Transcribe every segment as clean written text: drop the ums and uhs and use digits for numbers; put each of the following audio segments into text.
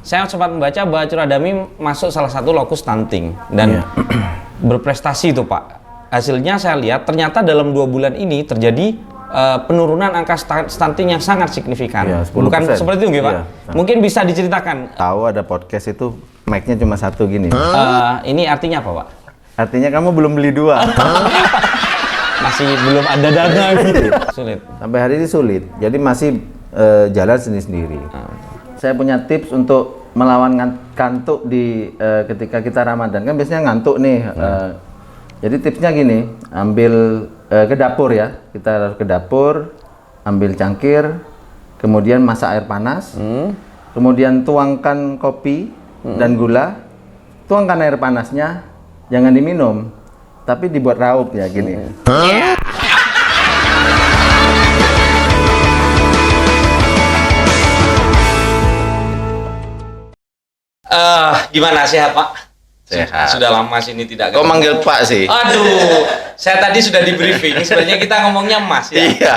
saya sempat membaca bahwa Curadami masuk salah satu lokus stunting dan berprestasi itu Pak. Hasilnya saya lihat ternyata dalam 2 bulan ini terjadi penurunan angka stunting yang sangat signifikan. Ya, Bukan seperti itu Pak? Iya. Mungkin bisa diceritakan. Tahu ada podcast itu mic-nya cuma satu gini. Ini artinya apa Pak? Artinya kamu belum beli 2. Masih belum ada dana gitu. Sulit. Sampai hari ini sulit. Jadi masih jalan sendiri-sendiri. Saya punya tips untuk melawan kantuk di ketika kita Ramadan. Kan biasanya ngantuk nih. Jadi tipsnya gini, ambil ke dapur ya. Kita harus ke dapur, ambil cangkir, kemudian masak air panas, kemudian tuangkan kopi dan gula, tuangkan air panasnya, jangan diminum, tapi dibuat raup ya gini. Gimana sehat Pak? Sehat. Sudah lama sini tidak Kok manggil Pak sih? Aduh, saya tadi sudah di briefing. Sebenarnya kita ngomongnya Mas ya. Iya.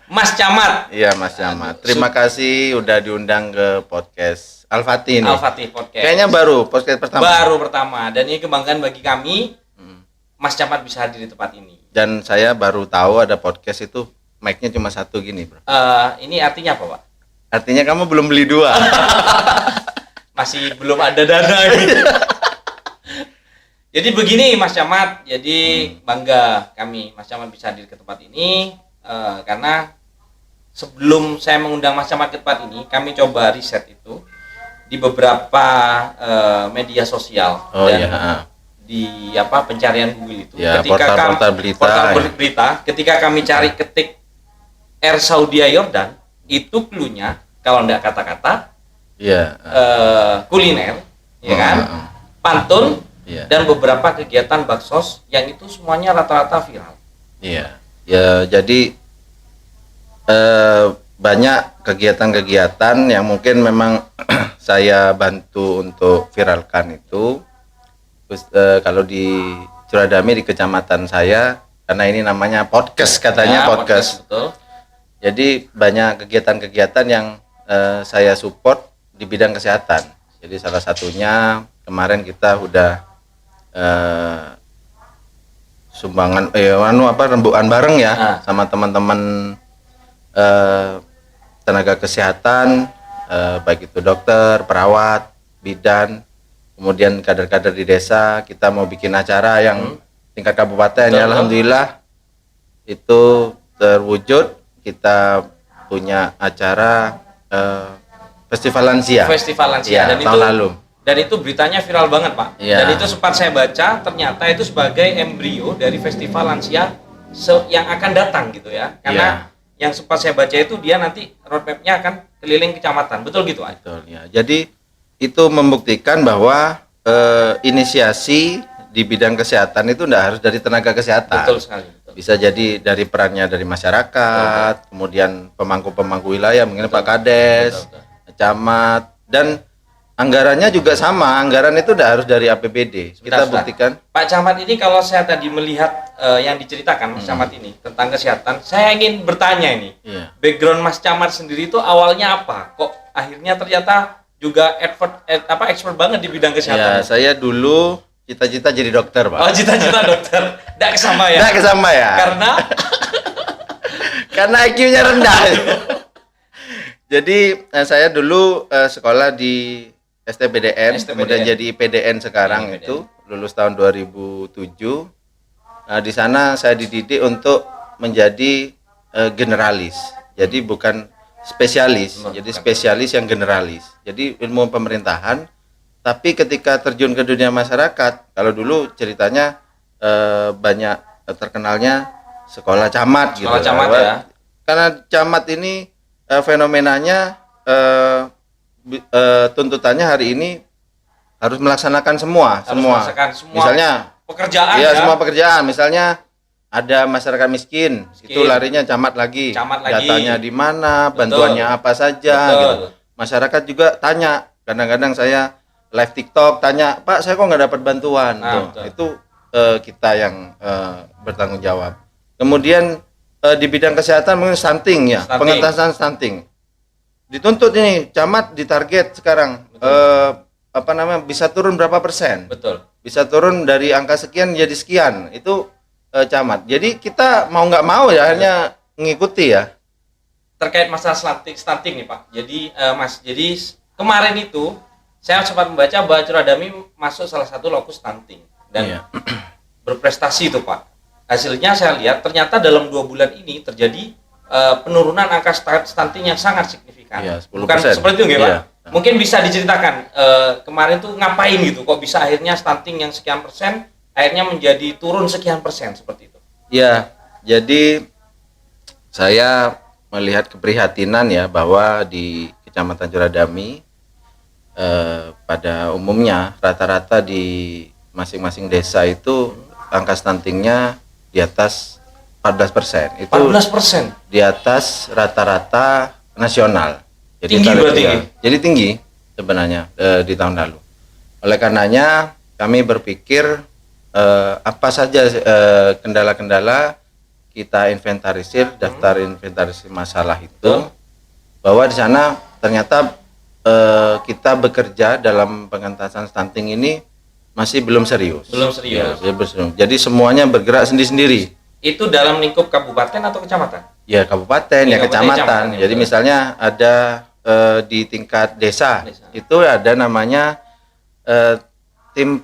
Mas Camat. Iya Mas Camat. Terima kasih udah diundang ke podcast Al-Fatih nih. Al-Fatih Podcast. Kayaknya baru podcast pertama. Baru pertama. Dan ini kebanggaan bagi kami. Mas Camat bisa hadir di tempat ini. Dan saya baru tahu ada podcast itu mic-nya cuma satu gini, Bro. Ini artinya apa Pak? Artinya kamu belum beli 2. Masih belum ada dana gitu. Jadi begini Mas Camat, jadi bangga kami Mas Camat bisa hadir ke tempat ini karena sebelum saya mengundang Mas Camat ke tempat ini, kami coba riset itu di beberapa media sosial di pencarian Google itu. Ya, Ketika portal berita, ketika kami cari ketik Air Saudi Yordan, itu cluenya kalau enggak kata-kata kuliner, ya kan, pantun, dan beberapa kegiatan baksos yang itu semuanya rata-rata viral. Iya, ya jadi banyak kegiatan-kegiatan yang mungkin memang saya bantu untuk viralkan itu. Terus kalau di Curadami di kecamatan saya, karena ini namanya podcast katanya podcast. Betul. Jadi banyak kegiatan-kegiatan yang saya support di bidang kesehatan. Jadi salah satunya kemarin kita udah sumbangan rembukan bareng ya sama teman-teman tenaga kesehatan, baik itu dokter, perawat, bidan, kemudian kader-kader di desa. Kita mau bikin acara yang tingkat kabupaten ya, alhamdulillah itu terwujud. Kita punya acara Festival Lansia ya, dan tahun lalu. Dan itu beritanya viral banget Pak. Ya. Dan itu sempat saya baca, ternyata itu sebagai embrio dari Festival Lansia yang akan datang gitu ya. Karena yang sempat saya baca itu dia nanti roadmap-nya akan keliling kecamatan. Betul gitu Pak? Betul ya. Jadi itu membuktikan bahwa inisiasi di bidang kesehatan itu tidak harus dari tenaga kesehatan. Betul sekali. Betul. Bisa jadi dari perannya dari masyarakat, kemudian pemangku-pemangku wilayah, mungkin Pak Kades, camat, dan anggarannya juga sama. Anggaran itu tidak harus dari APBD. Kita buktikan. Pak Camat ini kalau saya tadi melihat yang diceritakan Mas Camat ini tentang kesehatan, saya ingin bertanya ini. Background Mas Camat sendiri itu awalnya apa? Kok akhirnya ternyata juga expert banget di bidang kesehatan? Ya, saya dulu cita-cita jadi dokter, Pak. Oh, cita-cita dokter. Nggak kesama ya? Nggak kesama ya. Karena? Karena IQ-nya rendah. Jadi saya dulu sekolah di STPDN, kemudian jadi IPDN sekarang IPDN. Itu lulus tahun 2007. Nah, di sana saya dididik untuk menjadi generalis. Jadi bukan spesialis, jadi spesialis yang generalis. Jadi ilmu pemerintahan. Tapi ketika terjun ke dunia masyarakat, kalau dulu ceritanya banyak terkenalnya sekolah camat gitu. Camat ya. Karena camat ini fenomenanya tuntutannya hari ini harus melaksanakan semua. Misalnya pekerjaan semua pekerjaan. Misalnya ada masyarakat miskin. Itu larinya camat lagi. Datanya di mana, bantuannya apa saja gitu. Masyarakat juga tanya. Kadang-kadang saya live TikTok tanya, "Pak, saya kok nggak dapat bantuan?" Itu kita yang bertanggung jawab. Kemudian di bidang kesehatan mungkin stunting ya, pengentasan stunting. Dituntut ini camat ditarget sekarang bisa turun berapa persen. Betul. Bisa turun dari angka sekian jadi sekian. Itu camat. Jadi kita mau nggak mau ya hanya mengikuti ya. Terkait masalah stunting nih Pak. Jadi Mas, jadi kemarin itu saya sempat membaca bahwa Curadami masuk salah satu lokus stunting dan berprestasi itu Pak. Hasilnya saya lihat ternyata dalam 2 bulan ini terjadi penurunan angka stunting yang sangat signifikan. Iya, 10%. Bukan seperti itu nggak Pak? Iya. Mungkin bisa diceritakan kemarin tuh ngapain gitu kok bisa akhirnya stunting yang sekian persen akhirnya menjadi turun sekian persen seperti itu. Ya, jadi saya melihat keprihatinan ya bahwa di Kecamatan Curadami pada umumnya rata-rata di masing-masing desa itu angka stuntingnya di atas 14%. Itu 14%. di atas rata-rata nasional. Jadi Tinggi berarti. Jadi tinggi sebenarnya di tahun lalu. Oleh karenanya kami berpikir apa saja kendala-kendala kita inventarisir, daftar inventarisir masalah itu, bahwa di sana ternyata kita bekerja dalam pengentasan stunting ini masih belum serius. Belum serius. Ya, belum serius. Jadi semuanya bergerak sendiri-sendiri. Itu dalam lingkup kabupaten atau kecamatan? Ya kabupaten, ya kecamatan. Jadi misalnya ada di tingkat desa, itu ada namanya tim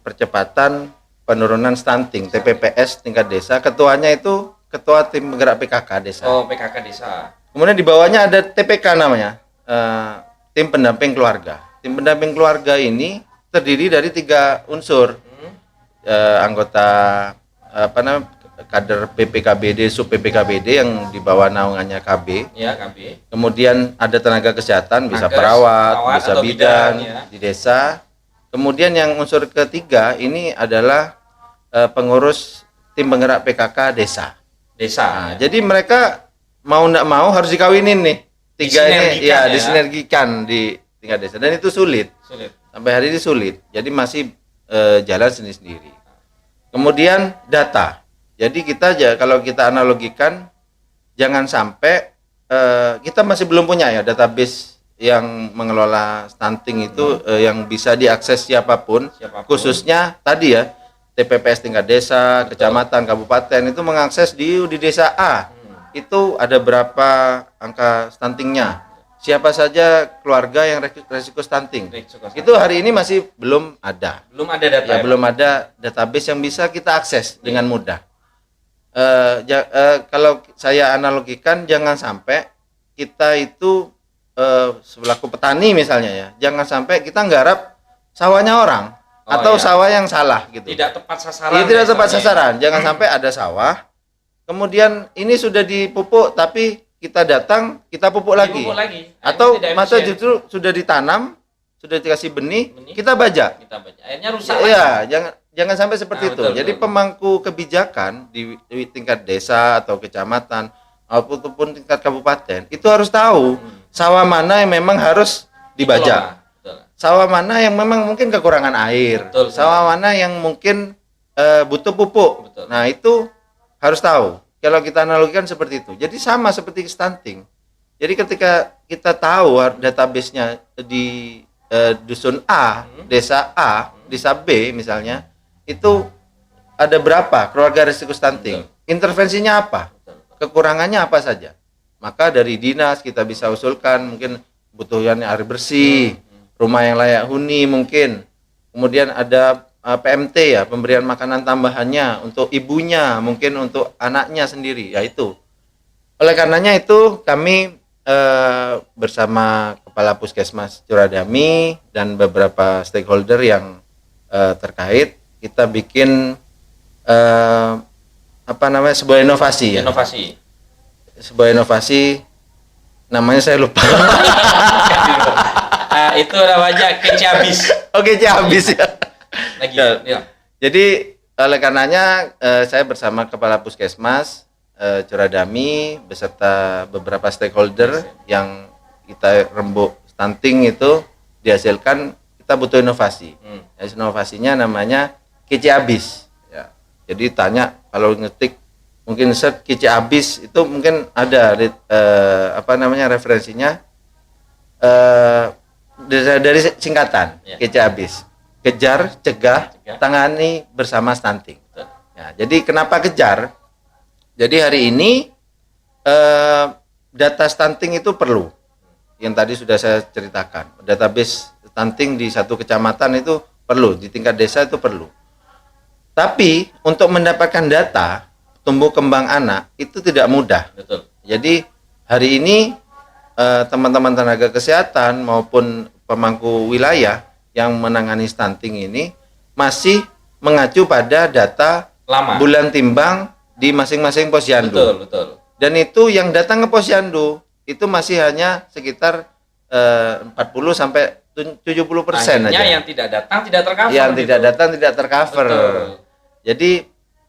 percepatan penurunan stunting, TPPS tingkat desa. Ketuanya itu ketua tim penggerak PKK desa. Oh, PKK desa. Kemudian di bawahnya ada TPK namanya, tim pendamping keluarga. Tim pendamping keluarga ini terdiri dari 3 unsur, anggota kader PPKBD, sub PPKBD yang di bawah naungannya KB. Ya, KB. Kemudian ada tenaga kesehatan, bisa Nakes, perawat, bisa bidan ya. di desa. Kemudian yang unsur ketiga ini adalah pengurus tim penggerak PKK desa. Desa. Jadi mereka mau nggak mau harus dikawinin nih. 3 ini ya disinergikan di tingkat desa dan itu sulit. Sampai hari ini sulit. Jadi masih jalan sendiri-sendiri. Kemudian data. Jadi kita kalau kita analogikan jangan sampai kita masih belum punya ya database yang mengelola stunting itu yang bisa diakses siapapun. Khususnya tadi ya TPPS tingkat desa, kecamatan, kabupaten itu mengakses di desa A. Itu ada berapa angka stuntingnya. Siapa saja keluarga yang resiko stunting. Itu hari ini masih belum ada. Belum ada data. Ya, belum ada database yang bisa kita akses dengan mudah. Kalau saya analogikan jangan sampai kita itu selaku petani misalnya ya, jangan sampai kita nggarap sawahnya orang atau sawah yang salah gitu. Tidak tepat sasaran. Tidak tepat sasaran. Jangan sampai ada sawah, kemudian ini sudah dipupuk tapi kita datang kita pupuk lagi. Atau masa justru sudah ditanam, sudah dikasih benih, kita bajak. Akhirnya rusak. Iya, jangan sampai seperti itu. Jadi pemangku kebijakan di tingkat desa atau kecamatan ataupun tingkat kabupaten itu harus tahu sawah mana yang memang harus dibajak. Sawah mana yang memang mungkin kekurangan air. Sawah mana yang mungkin butuh pupuk. Nah, itu harus tahu. Kalau kita analogikan seperti itu. Jadi sama seperti stunting. Jadi ketika kita tahu database-nya di dusun A, desa A, desa B misalnya, itu ada berapa keluarga risiko stunting? Intervensinya apa? Kekurangannya apa saja? Maka dari dinas kita bisa usulkan mungkin kebutuhannya air bersih, rumah yang layak huni mungkin. Kemudian ada PMT ya, pemberian makanan tambahannya untuk ibunya, mungkin untuk anaknya sendiri, ya itu. Oleh karenanya itu kami bersama Kepala Puskesmas Curadami dan beberapa stakeholder yang terkait, kita bikin sebuah inovasi ya. Sebuah inovasi, namanya saya lupa. Itu namanya kece habis. Oke, kece habis ya. Lagi. Ya. Jadi oleh karenanya saya bersama Kepala Puskesmas Curadami beserta beberapa stakeholder yang kita rembuk stunting itu dihasilkan, kita butuh inovasi. Inovasinya namanya kece habis. Ya. Jadi tanya kalau ngetik mungkin search kece habis itu mungkin ada referensinya. dari singkatan Ya. KCABIS. Kejar, cegah, Cegah. tangani bersama stunting. Betul. Ya, jadi kenapa kejar? Jadi hari ini data stunting itu perlu. Yang tadi sudah saya ceritakan. Database stunting di satu kecamatan itu perlu, di tingkat desa itu perlu. Tapi untuk mendapatkan data tumbuh kembang anak itu tidak mudah. Betul. Jadi hari ini teman-teman tenaga kesehatan maupun pemangku wilayah yang menangani stunting ini masih mengacu pada data Lama. bulan timbang di masing-masing posyandu. Betul, betul. Dan itu yang datang ke posyandu itu masih hanya sekitar 40 sampai 70% Akhirnya aja. yang tidak datang tidak tercover. Yang gitu. tidak datang tidak tercover. Betul. Jadi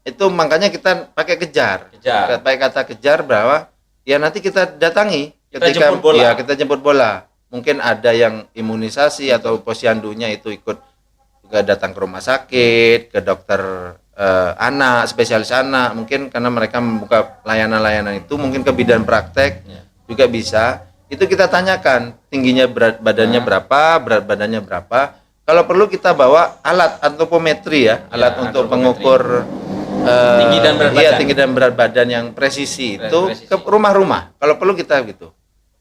itu makanya kita pakai kejar. Kejar. Pakai kata kejar bahwa ya nanti kita datangi Kita ketika jemput bola. ya kita jemput bola. Mungkin ada yang imunisasi atau posyandunya itu ikut juga datang ke rumah sakit, ke dokter anak, spesialis anak, mungkin karena mereka membuka layanan-layanan itu, mungkin ke bidan praktek Ya. juga bisa. Itu kita tanyakan tingginya berat badannya berapa, berat badannya berapa. Kalau perlu kita bawa alat antropometri ya, alat untuk antropometri. pengukur Tinggi dan berat iya, badan. tinggi dan berat badan yang presisi itu Presisi. ke rumah-rumah. Kalau perlu kita gitu.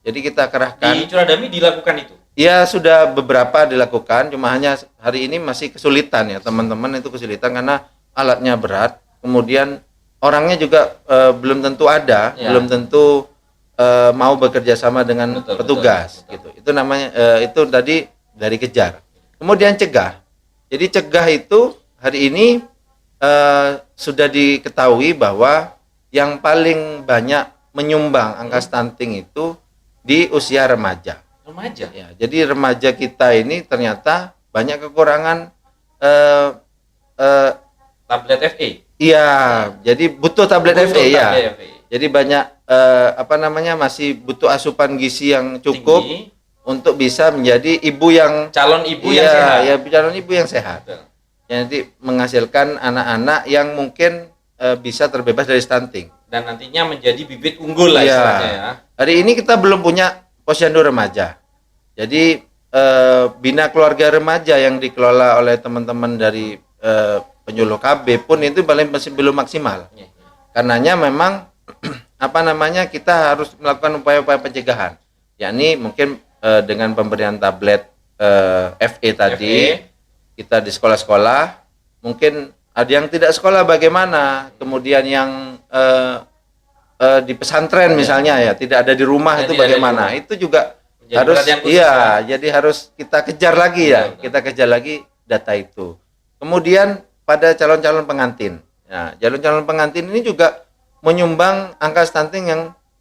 Jadi kita kerahkan. Di Curadami dilakukan itu. Ya sudah beberapa dilakukan, cuma hanya hari ini masih kesulitan ya teman-teman, itu kesulitan karena alatnya berat, kemudian orangnya juga belum tentu ada, Ya. belum tentu mau bekerja sama dengan Betul, petugas betul. gitu. Itu namanya itu tadi dari kejar. Kemudian cegah. Jadi cegah itu hari ini sudah diketahui bahwa yang paling banyak menyumbang angka stunting itu di usia remaja. Remaja. Ya, jadi remaja kita ini ternyata banyak kekurangan Tablet FE. iya, jadi butuh tablet Butuh FE ya. tablet FE. Jadi banyak masih butuh asupan gizi yang cukup Tinggi. untuk bisa menjadi ibu yang Calon ibu yang iya, sehat. ya calon ibu yang sehat. Betul. Jadi menghasilkan anak-anak yang mungkin bisa terbebas dari stunting. Dan nantinya menjadi bibit unggul lah Iya. istilahnya ya. Hari ini kita belum punya posyandu remaja. Jadi bina keluarga remaja yang dikelola oleh teman-teman dari penyuluh KB pun itu masih belum maksimal. Iya, iya. Karenanya memang kita harus melakukan upaya-upaya pencegahan. Yakni mungkin dengan pemberian tablet FE tadi, FE. kita di sekolah-sekolah, mungkin ada yang tidak sekolah bagaimana, kemudian yang di pesantren misalnya ya tidak ada di rumah Ya, itu tidak ada di bagaimana, rumah. itu juga Menjadi harus perhatian khusus, iya, ya. jadi harus kita kejar lagi ya, Betul. kita kejar lagi data itu. Kemudian pada calon-calon pengantin, nah calon-calon pengantin ini juga menyumbang angka stunting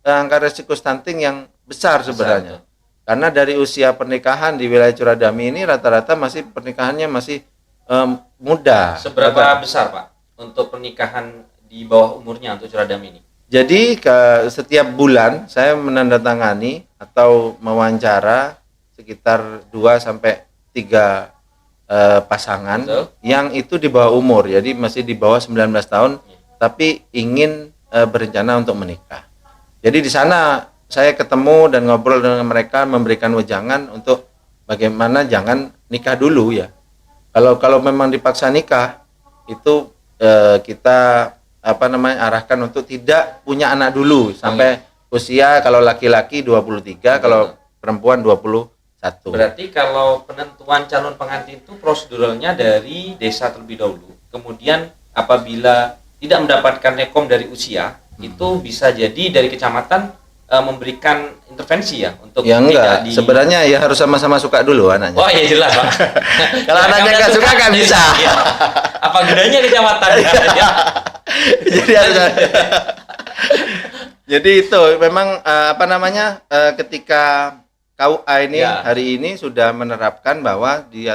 angka resiko stunting yang besar sebenarnya. betul. Karena dari usia pernikahan di wilayah Curadami ini rata-rata masih pernikahannya masih muda. Seberapa besar Pak untuk pernikahan di bawah umurnya untuk Curadami ini? Jadi setiap bulan saya menandatangani atau mewawancara sekitar 2 sampai 3 pasangan. Betul. Yang itu di bawah umur, jadi masih di bawah 19 tahun tapi ingin berencana untuk menikah. Jadi di sana saya ketemu dan ngobrol dengan mereka, memberikan wejangan untuk bagaimana jangan nikah dulu ya. Kalau memang dipaksa nikah itu kita arahkan untuk tidak punya anak dulu sampai usia kalau laki-laki 23, kalau perempuan 21. Berarti kalau penentuan calon pengantin itu proseduralnya dari desa terlebih dahulu. Kemudian apabila tidak mendapatkan rekom dari usia, itu bisa jadi dari kecamatan memberikan intervensi ya untuk Ya enggak, tidak sebenarnya ya harus sama-sama suka dulu anaknya. Oh iya jelas Pak. Kalau anaknya nggak suka nggak bisa. Iya. Apa gunanya kecamatan? Ya. Jadi harus jadi itu memang ketika KUA ini Ya. hari ini sudah menerapkan bahwa di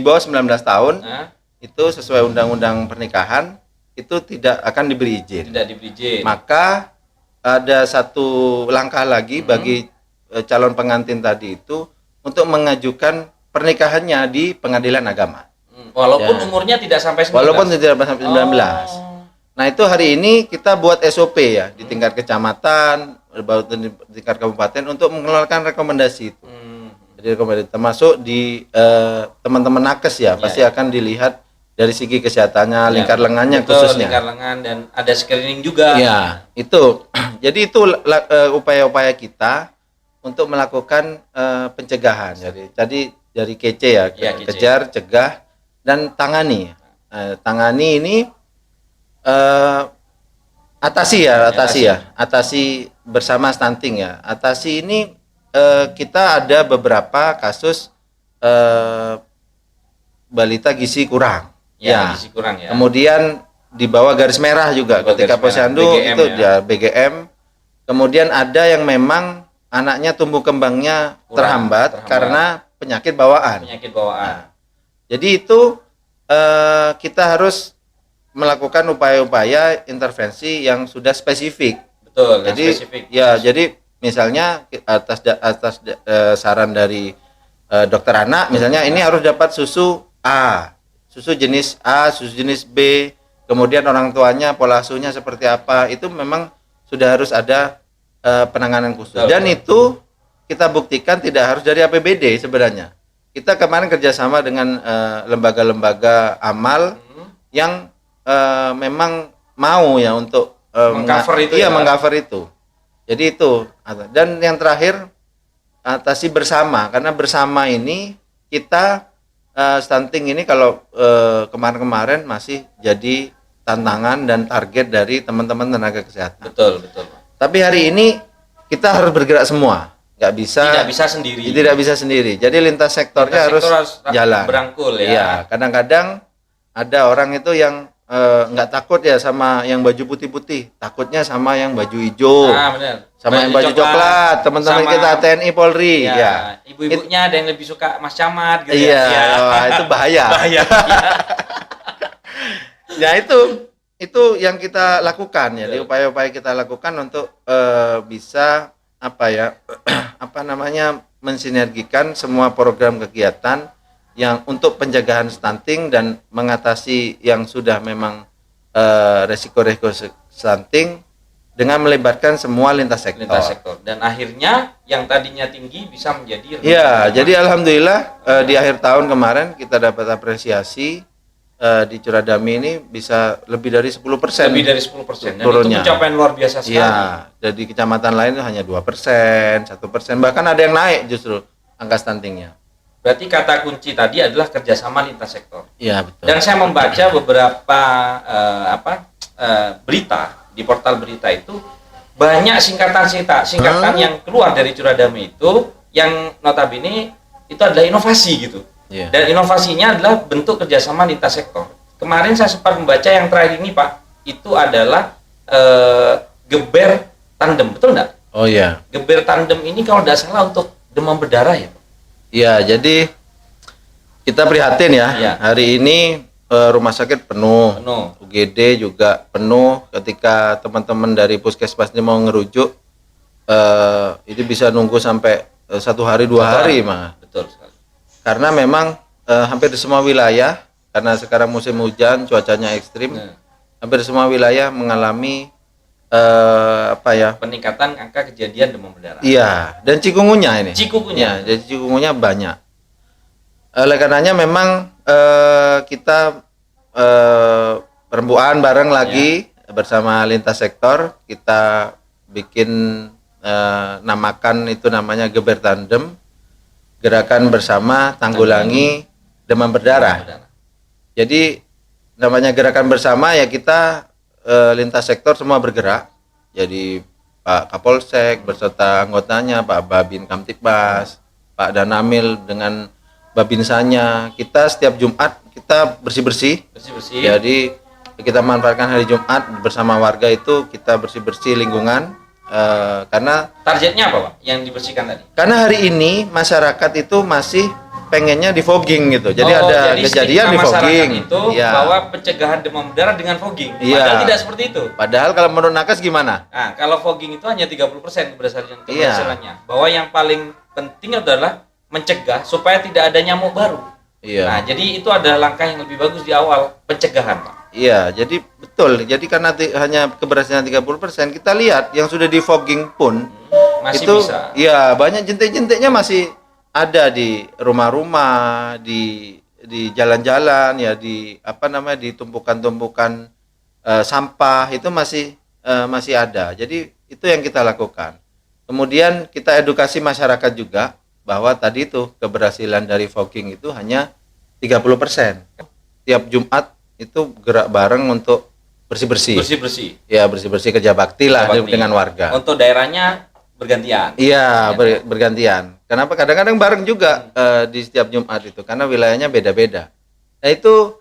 bawah 19 tahun Nah, itu sesuai undang-undang pernikahan itu tidak akan diberi izin. tidak diberi izin. Maka ada satu langkah lagi bagi calon pengantin tadi itu untuk mengajukan pernikahannya di pengadilan agama. Walaupun Ya. umurnya tidak sampai 19. Walaupun tidak sampai 19. Oh. Nah, itu hari ini kita buat SOP ya di tingkat kecamatan, baru di tingkat kabupaten untuk mengeluarkan rekomendasi itu. Jadi termasuk di teman-teman nakes ya, pasti akan dilihat dari segi kesehatannya, lingkar lengannya betul, khususnya. Lingkar lengan dan ada screening juga. Ya, itu. Jadi itu upaya-upaya kita untuk melakukan pencegahan. Jadi dari KC ya, kejar, cegah, dan tangani. Tangani ini atasi bersama stunting ya. Atasi ini kita ada beberapa kasus balita gizi kurang. Gizi kurang ya. Kemudian di bawah garis merah juga ketika posyandu itu ya BGM. Kemudian ada yang memang anaknya tumbuh kembangnya terhambat karena penyakit bawaan. Nah, jadi itu kita harus melakukan upaya-upaya intervensi yang sudah spesifik. Betul. Jadi spesifik. Ya, jadi misalnya atas saran dari dokter anak, misalnya ini harus dapat susu A, susu jenis A, susu jenis B, kemudian orang tuanya pola asuhnya seperti apa, itu memang sudah harus ada penanganan khusus. Betul. Dan itu kita buktikan tidak harus dari APBD sebenarnya. Kita kemarin kerjasama dengan lembaga-lembaga amal yang memang mau ya untuk mengcover itu. Iya, mengcover itu. Jadi itu. Dan yang terakhir atasi bersama, karena bersama ini kita stunting ini kalau kemarin-kemarin masih jadi tantangan dan target dari teman-teman tenaga kesehatan. Betul. Tapi hari ini kita harus bergerak semua. Tidak bisa sendiri. Jadi lintas sektornya harus jalan. Berangkul ya. Iya, kadang-kadang ada orang itu yang nggak takut ya sama yang baju putih-putih, takutnya sama yang baju hijau, benar. Sama yang baju coklat, teman-teman kita TNI Polri, ya. Ibu-ibunya ada yang lebih suka Mas Camat gitu ya. Wah, itu bahaya. Ya itu yang kita lakukan ya, upaya-upaya kita lakukan untuk bisa mensinergikan semua program kegiatan yang untuk pencegahan stunting dan mengatasi yang sudah memang resiko-resiko stunting dengan melibatkan semua lintas sektor. Dan akhirnya yang tadinya tinggi bisa menjadi jadi alhamdulillah di akhir tahun kemarin kita dapat apresiasi di Curadami ini bisa lebih dari 10%. Lebih dari 10%. Dan itu pencapaian luar biasa sekali. Iya, jadi kecamatan lain hanya 2%, 1%, bahkan ada yang naik justru angka stuntingnya. Berarti kata kunci tadi adalah kerjasama lintas sektor. Iya, betul. Dan saya membaca beberapa berita di portal berita itu banyak singkatan yang keluar dari Curadami itu yang notabene itu adalah inovasi gitu. Yeah. Dan inovasinya adalah bentuk kerjasama lintas sektor. Kemarin saya sempat membaca yang terakhir ini Pak, itu adalah geber tandem, betul nggak? Oh iya. Geber tandem ini kalau tidak salah untuk demam berdarah ya Pak? Iya, jadi kita prihatin ya. Yeah. Hari ini rumah sakit penuh. UGD juga penuh. Ketika teman-teman dari puskesmas ini mau ngerujuk, itu bisa nunggu sampai 1 hari 2 hari mah. Betul sekali. Karena memang hampir di semua wilayah, karena sekarang musim hujan, cuacanya ekstrim, hampir semua wilayah mengalami peningkatan angka kejadian demam berdarah. Iya, dan cikungunya ini. Cikungunya. Jadi cikungunya banyak. Oleh karenanya memang kita perempuan bareng lagi bersama lintas sektor, kita bikin namakan itu namanya Geber Tandem, gerakan bersama tanggulangi demam berdarah. Jadi namanya gerakan bersama ya kita lintas sektor semua bergerak. Jadi Pak Kapolsek beserta anggotanya, Pak Babin Kamtibmas, Pak Danamil dengan Babinsanya, kita setiap Jumat kita bersih-bersih. Jadi kita manfaatkan hari Jumat bersama warga itu kita bersih-bersih lingkungan. Karena targetnya apa Pak yang dibersihkan tadi? Karena hari ini masyarakat itu masih pengennya di fogging gitu. Jadi ada kejadian di fogging. Itu bahwa pencegahan demam berdarah dengan fogging. Padahal tidak seperti itu. Padahal kalau menurut nakes gimana? Nah, kalau fogging itu hanya 30% berdasarkan keberhasilannya. Bahwa yang paling penting adalah mencegah supaya tidak ada nyamuk baru. Nah, jadi itu adalah langkah yang lebih bagus di awal pencegahan, Pak. Iya, jadi betul. Jadi karena hanya keberhasilan 30%, kita lihat yang sudah di fogging pun masih itu bisa. Iya, banyak jentik-jentiknya masih ada di rumah-rumah, di jalan-jalan ya, di di tumpukan-tumpukan sampah itu masih ada. Jadi itu yang kita lakukan. Kemudian kita edukasi masyarakat juga bahwa tadi itu keberhasilan dari fogging itu hanya 30%. Tiap Jumat itu gerak bareng untuk bersih-bersih. Bersih-bersih. Ya, bersih-bersih kerja bakti lah dengan warga. Untuk daerahnya bergantian. Iya, bergantian. Kenapa? Kadang-kadang bareng juga di setiap Jumat itu karena wilayahnya beda-beda. Nah, itu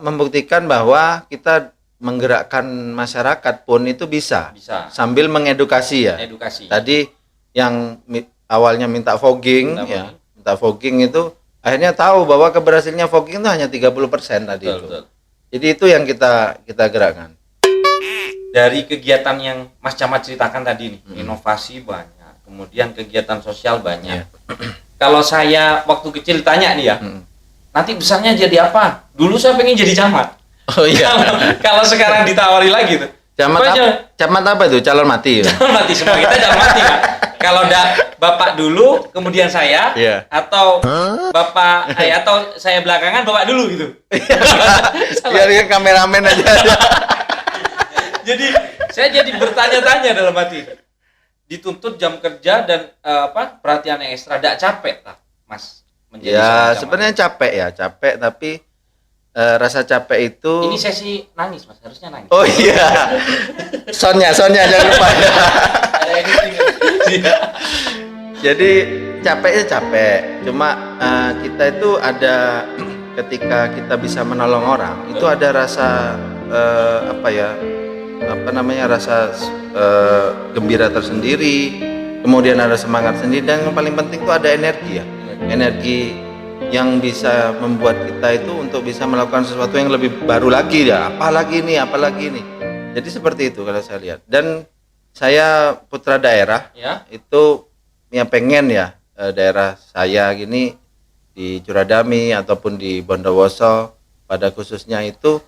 membuktikan bahwa kita menggerakkan masyarakat pun itu bisa. Sambil mengedukasi ya. Edukasi. Tadi yang awalnya minta fogging itu akhirnya tahu bahwa keberhasilannya fogging itu hanya 30% tadi itu. Betul. Jadi itu yang kita gerakkan. Dari kegiatan yang Mas Camat ceritakan tadi nih, inovasi banyak, kemudian kegiatan sosial banyak. Kalau saya waktu kecil tanya nih ya, nanti besarnya jadi apa? Dulu saya pengen jadi camat. Oh iya. Kalau sekarang ditawari lagi tuh. Camat apa itu? Calon mati. Calon mati, semua kita calon mati kan. Kalau Bapak dulu, kemudian saya, atau Bapak atau saya belakangan, Bapak dulu gitu. Biar kameramen aja. Jadi saya jadi bertanya-tanya dalam hati. Dituntut jam kerja dan perhatian yang ekstra, tidak capek tak, Mas? Menjadi sebenarnya capek tapi rasa capek itu. Ini sesi nangis, Mas, harusnya nangis. Oh iya. Sonnya jangan lupa. Jadi capeknya capek. Cuma kita itu ada ketika kita bisa menolong orang, itu ada rasa rasa gembira tersendiri. Kemudian ada semangat sendiri dan yang paling penting itu ada energi ya. Energi yang bisa membuat kita itu untuk bisa melakukan sesuatu yang lebih baru lagi ya, apalagi ini. Jadi seperti itu kalau saya lihat. Dan saya putra daerah itu pengen daerah saya gini di Curadami ataupun di Bondowoso pada khususnya itu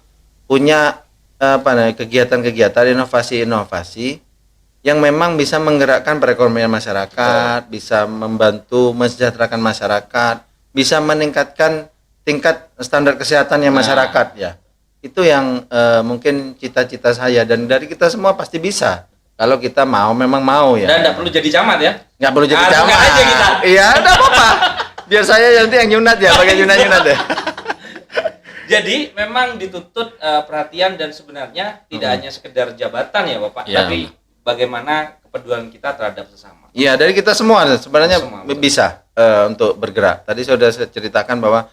punya kegiatan-kegiatan inovasi yang memang bisa menggerakkan perekonomian masyarakat, bisa membantu mensejahterakan masyarakat, bisa meningkatkan tingkat standar kesehatannya masyarakat ya. Itu yang mungkin cita-cita saya dan dari kita semua pasti bisa. Kalau kita memang mau ya. Dan tidak perlu jadi camat ya? Nggak perlu jadi camat. Aja kita. Iya, enggak apa-apa. Biar saya nanti yang nyunat ya, pakai nyunat ya. Jadi memang dituntut perhatian dan sebenarnya tidak hanya sekedar jabatan ya Bapak, tapi bagaimana kepedulian kita terhadap sesama. Iya, dari kita semua sebenarnya bisa untuk bergerak. Tadi sudah saya ceritakan bahwa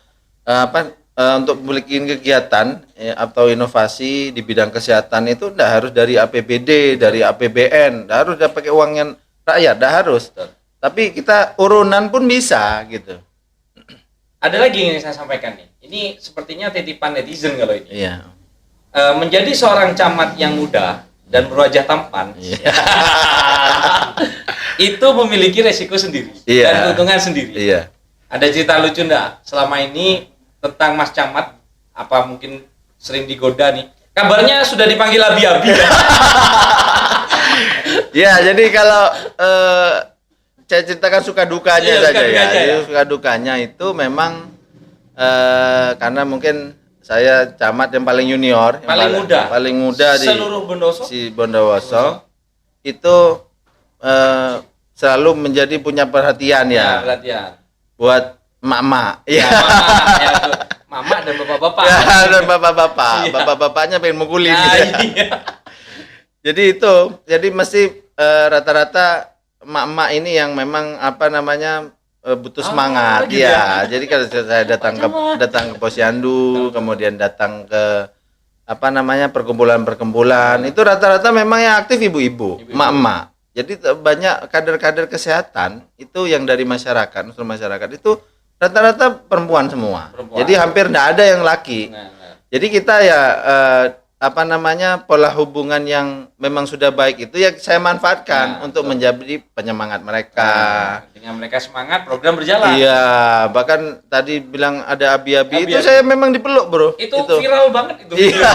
untuk bikin kegiatan atau inovasi di bidang kesehatan itu tidak harus dari APBD, dari APBN, tidak harus pakai uangnya rakyat, tidak harus. Betul. Tapi kita urunan pun bisa gitu. Ada lagi yang saya sampaikan nih. Ini sepertinya titipan netizen kalau ini. Iya. Menjadi seorang camat yang muda dan berwajah tampan, itu memiliki resiko sendiri dan keuntungan sendiri. Iya. Ada cerita lucu enggak selama ini tentang Mas Camat? Apa mungkin sering digoda nih? Kabarnya sudah dipanggil abi-abi. Ya, jadi kalau saya ceritakan suka dukanya saja ya. Suka dukanya itu memang karena mungkin saya camat yang paling junior, paling muda di seluruh Bondowoso. Itu selalu menjadi punya perhatian ya. Perhatian. Buat emak-emak. Ya, mama dan bapak-bapak. Ya, dan bapak-bapak. Bapak-bapaknya pengen mukulin gitu. Iya. Jadi mesti rata-rata emak-emak ini yang memang butuh semangat gitu ya. Jadi kalau saya datang ke Posyandu, kemudian datang ke perkumpulan itu rata-rata memang yang aktif ibu-ibu, emak-emak. Jadi banyak kader-kader kesehatan itu yang dari masyarakat, unsur masyarakat itu rata-rata perempuan semua. Jadi hampir tidak ada yang laki. Jadi kita ya pola hubungan yang memang sudah baik itu ya saya manfaatkan untuk menjadi penyemangat mereka. Dengan mereka semangat, program berjalan. Iya, bahkan tadi bilang ada abi-abi itu saya memang dipeluk, Bro. Itu viral banget itu. Iya.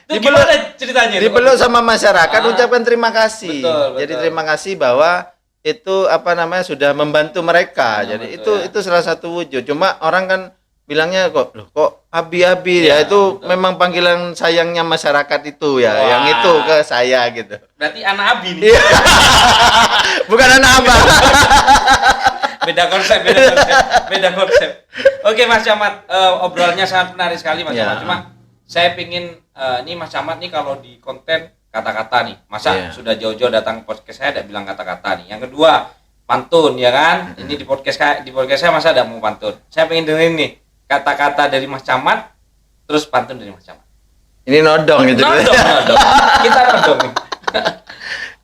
Itu gimana ceritanya? Dipeluk sama masyarakat, ucapkan terima kasih. Betul. Jadi terima kasih bahwa itu apa namanya sudah membantu mereka. Jadi itu salah satu wujud. Cuma orang kan bilangnya kok abi-abi ya, itu betul. Memang panggilan sayangnya masyarakat itu ya. Wah. Yang itu ke saya gitu. Berarti anak abi nih. Bukan anak abang. beda konsep. Oke Mas Camat, obrolannya sangat menarik sekali Mas Camat. Cuma saya pingin ini Mas Camat nih kalau di konten kata-kata nih, masa sudah jauh-jauh datang ke podcast saya ada bilang kata-kata nih. Yang kedua pantun ya kan, ini di podcast saya masa ada mau pantun. Saya pengen dengerin nih kata-kata dari Mas Camat, terus pantun dari Mas Camat. Ini nodong gitu. Nodong. Kita nodong nih.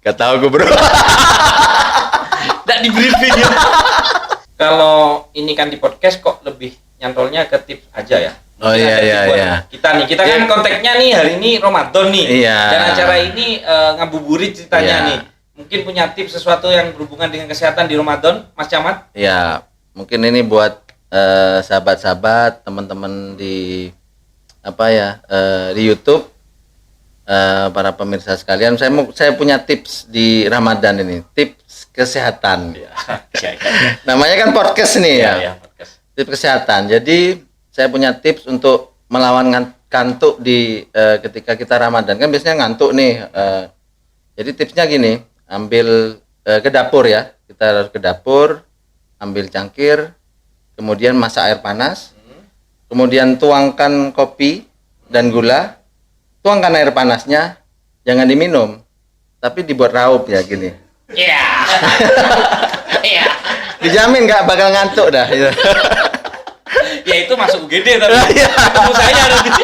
Gak tahu gue bro. Nggak di briefing ya. Kalau ini kan di podcast kok lebih nyantolnya ke tips aja ya. Oh iya. Kita kan konteksnya nih hari ini Ramadan nih. Iya. Dan acara ini ngabuburit ceritanya nih. Mungkin punya tips sesuatu yang berhubungan dengan kesehatan di Ramadan, Mas Camat? Iya, mungkin ini buat sahabat-sahabat, teman-teman di di YouTube, para pemirsa sekalian. Saya punya tips di Ramadan ini, tips kesehatan. Namanya kan podcast nih ya. Podcast. Tips kesehatan. Jadi saya punya tips untuk melawan kantuk di ketika kita Ramadan. Kan biasanya ngantuk nih. Jadi tipsnya gini, ambil ke dapur ya. Kita harus ke dapur, ambil cangkir, kemudian masak air panas, kemudian tuangkan kopi dan gula, tuangkan air panasnya, jangan diminum, tapi dibuat raup ya gini. Iya. Dijamin nggak bakal ngantuk dah. Ya itu masuk UGD tapi ketemu saya nanti.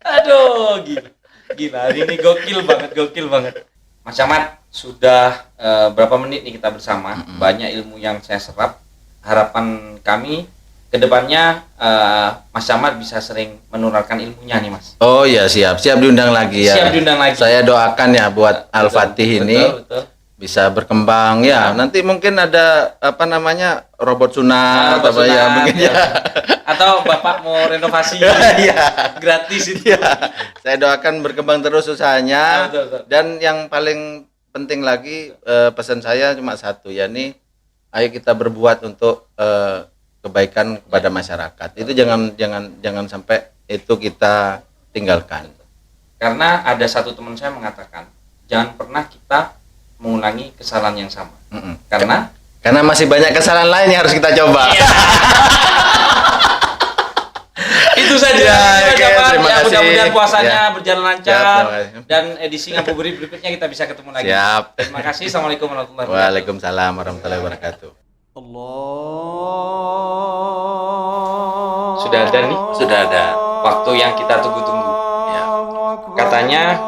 Aduh, gila hari ini gokil banget. Mas Camat, sudah berapa menit nih kita bersama? Banyak ilmu yang saya serap. Harapan kami kedepannya Mas Camat bisa sering menularkan ilmunya nih Mas. Oh iya, siap diundang lagi ya. Siap diundang lagi. Saya doakan ya buat Al-Fatih ini. Betul. Bisa berkembang ya. Nanti mungkin ada robot sunat atau ya mungkin ya. Atau Bapak mau renovasi gratis itu. Ya. Saya doakan berkembang terus usahanya. Betul. Dan yang paling penting lagi pesan saya cuma satu, yakni ayo kita berbuat untuk kebaikan kepada masyarakat. Itu jangan sampai itu kita tinggalkan. Karena ada satu teman saya mengatakan, jangan pernah kita mengulangi kesalahan yang sama. Karena masih banyak kesalahan lain yang harus kita coba. Itu saja. Terima kasih. Mudah-mudahan puasanya berjalan lancar dan edisi ngabuburit berikutnya kita bisa ketemu lagi. Siap. Terima kasih. Assalamualaikum warahmatullahi wabarakatuh. Waalaikumsalam warahmatullahi wabarakatuh. Sudah ada waktu yang kita tunggu-tunggu. Ya. Katanya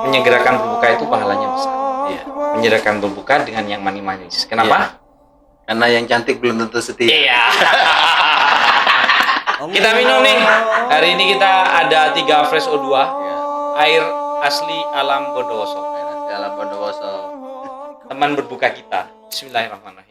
menyegerakan berbuka itu pahalanya besar. Ya. Menyegerakan berbuka dengan yang manis-manis. Kenapa? Ya. Karena yang cantik belum tentu setia. Iya. Kita minum nih. Hari ini kita ada 3 Fresh O2. Ya. Air asli alam Bondowoso. Teman berbuka kita. Bismillahirrahmanirrahim.